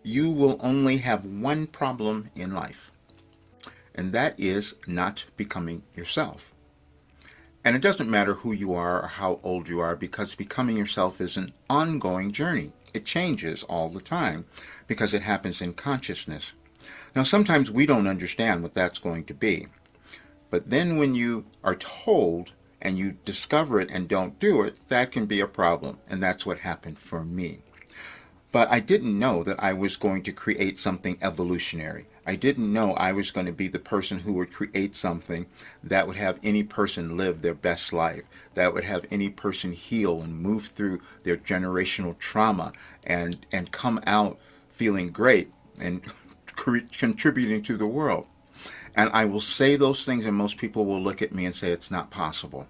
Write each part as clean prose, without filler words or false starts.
you will only have one problem in life, and that is not becoming yourself. And it doesn't matter who you are or how old you are, because becoming yourself is an ongoing journey. It changes all the time because it happens in consciousness. Now, sometimes we don't understand what that's going to be. But then when you are told and you discover it and don't do it, that can be a problem. And that's what happened for me. But I didn't know that I was going to create something evolutionary. I didn't know I was going to be the person who would create something that would have any person live their best life, that would have any person heal and move through their generational trauma and come out feeling great and contributing to the world. And I will say those things, and most people will look at me and say it's not possible,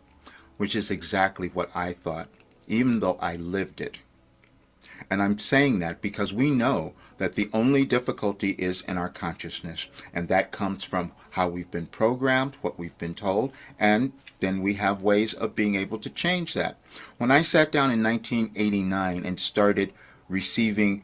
which is exactly what I thought, even though I lived it. And I'm saying that because we know that the only difficulty is in our consciousness, and that comes from how we've been programmed, what we've been told, and then we have ways of being able to change that. When I sat down in 1989 and started receiving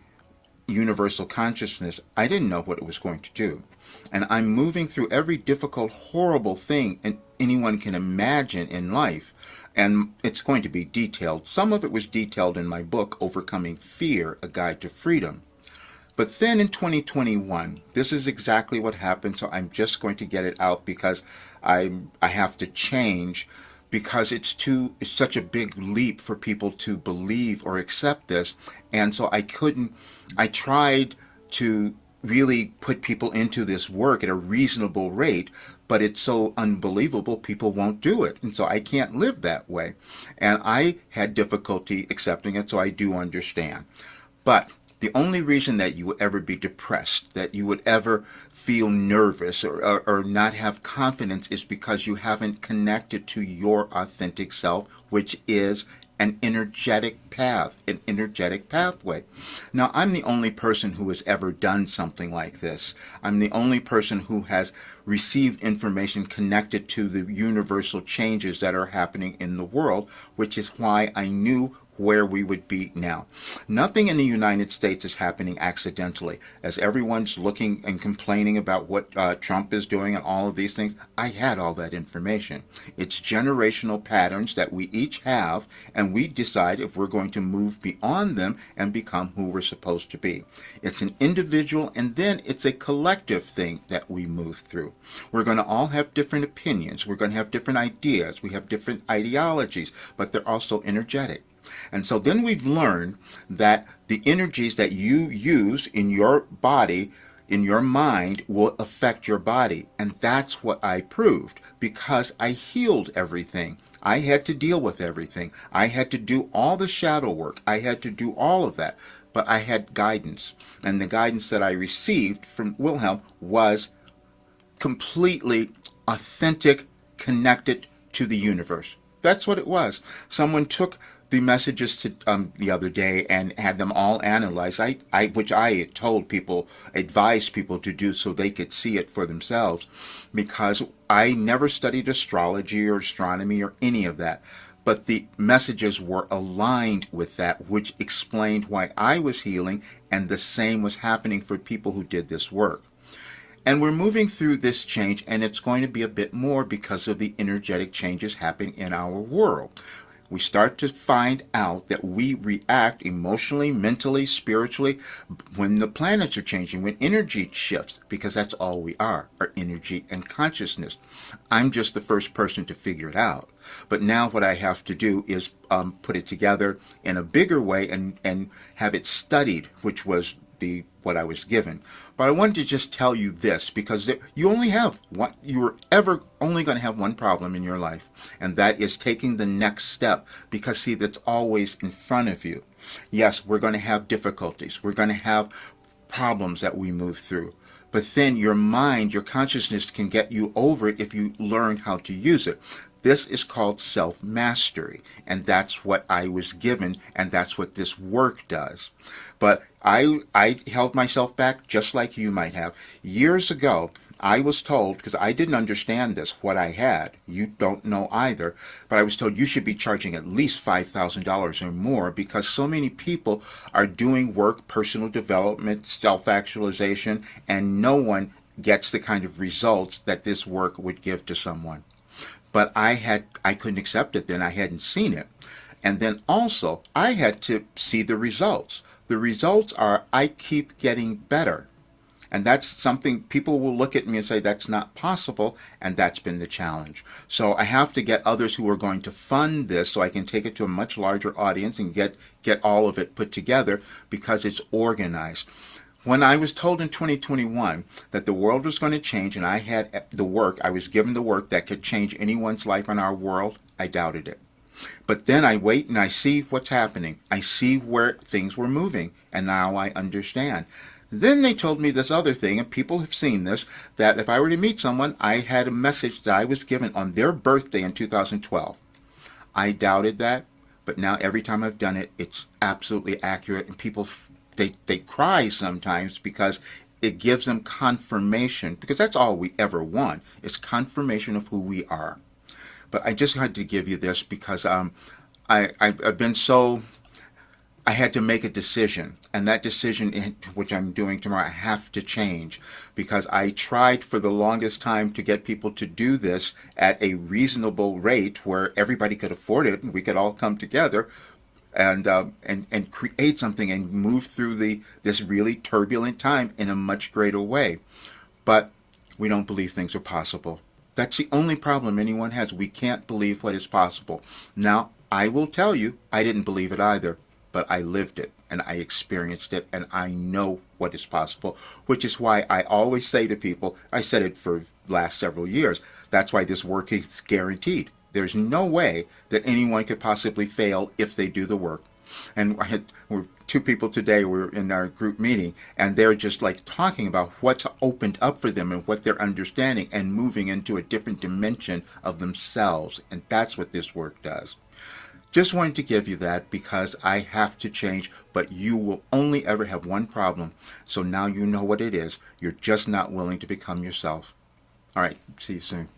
universal consciousness, I didn't know what it was going to do. And I'm moving through every difficult, horrible thing anyone can imagine in life. And it's going to be detailed. Some of it was detailed in my book, Overcoming Fear, A Guide to Freedom. But then in 2021, this is exactly what happened, so I'm just going to get it out because I have to change, because it's such a big leap for people to believe or accept this. And so I tried to really put people into this work at a reasonable rate, but it's so unbelievable people won't do it. And so I can't live that way. And I had difficulty accepting it, so I do understand. But the only reason that you would ever be depressed, that you would ever feel nervous or not have confidence, is because you haven't connected to your authentic self, which is an energetic path, an energetic pathway. Now, I'm the only person who has ever done something like this. I'm the only person who has received information connected to the universal changes that are happening in the world, which is why I knew where we would be now. Nothing in the United States is happening accidentally. As everyone's looking and complaining about what Trump is doing and all of these things, I had all that information. It's generational patterns that we each have, and we decide if we're going to move beyond them and become who we're supposed to be. It's an individual, and then it's a collective thing that we move through. We're going to all have different opinions. We're going to have different ideas. We have different ideologies, but they're also energetic. And so then we've learned that the energies that you use in your body, in your mind, will affect your body. And that's what I proved, because I healed everything. I had to deal with everything. I had to do all the shadow work. I had to do all of that. But I had guidance. And the guidance that I received from Wilhelm was completely authentic, connected to the universe. That's what it was. Someone took the messages to the other day and had them all analyzed, which I told people, advised people to do so they could see it for themselves, because I never studied astrology or astronomy or any of that. But the messages were aligned with that, which explained why I was healing, and the same was happening for people who did this work. And we're moving through this change, and it's going to be a bit more because of the energetic changes happening in our world. We start to find out that we react emotionally, mentally, spiritually when the planets are changing, when energy shifts, because that's all we are energy and consciousness. I'm just the first person to figure it out. But now what I have to do is put it together in a bigger way and have it studied, which was what I was given. But I wanted to just tell you this, because you only have one, you're ever only going to have one problem in your life, and that is taking the next step, because see, that's always in front of you. Yes, we're going to have difficulties. We're going to have problems that we move through. But then your mind, your consciousness can get you over it if you learn how to use it. This is called self-mastery, and that's what I was given, and that's what this work does. But I held myself back just like you might have. Years ago, I was told, because I didn't understand this, what I had. You don't know either. But I was told you should be charging at least $5,000 or more because so many people are doing work, personal development, self-actualization, and no one gets the kind of results that this work would give to someone. But I couldn't accept it then. I hadn't seen it. And then also, I had to see the results. The results are I keep getting better. And that's something people will look at me and say that's not possible, and that's been the challenge. So I have to get others who are going to fund this so I can take it to a much larger audience and get all of it put together because it's organized. When I was told in 2021 that the world was going to change and I had the work, I was given the work that could change anyone's life in our world, I doubted it. But then I wait and I see what's happening. I see where things were moving, and now I understand. Then they told me this other thing, and people have seen this, that if I were to meet someone, I had a message that I was given on their birthday in 2012. I doubted that, but now every time I've done it, it's absolutely accurate, and people, they cry sometimes because it gives them confirmation, because that's all we ever want, is confirmation of who we are. But I just had to give you this because I've been so... I had to make a decision, and that decision, which I'm doing tomorrow, I have to change because I tried for the longest time to get people to do this at a reasonable rate where everybody could afford it and we could all come together and create something and move through this really turbulent time in a much greater way. But we don't believe things are possible. That's the only problem anyone has. We can't believe what is possible. Now, I will tell you, I didn't believe it either. But I lived it and I experienced it and I know what is possible, which is why I always say to people, I said it for the last several years, that's why this work is guaranteed. There's no way that anyone could possibly fail if they do the work. And two people today were in our group meeting and they're just like talking about what's opened up for them and what they're understanding and moving into a different dimension of themselves. And that's what this work does. Just wanted to give you that because I have to change, but you will only ever have one problem. So now you know what it is. You're just not willing to become yourself. All right. See you soon.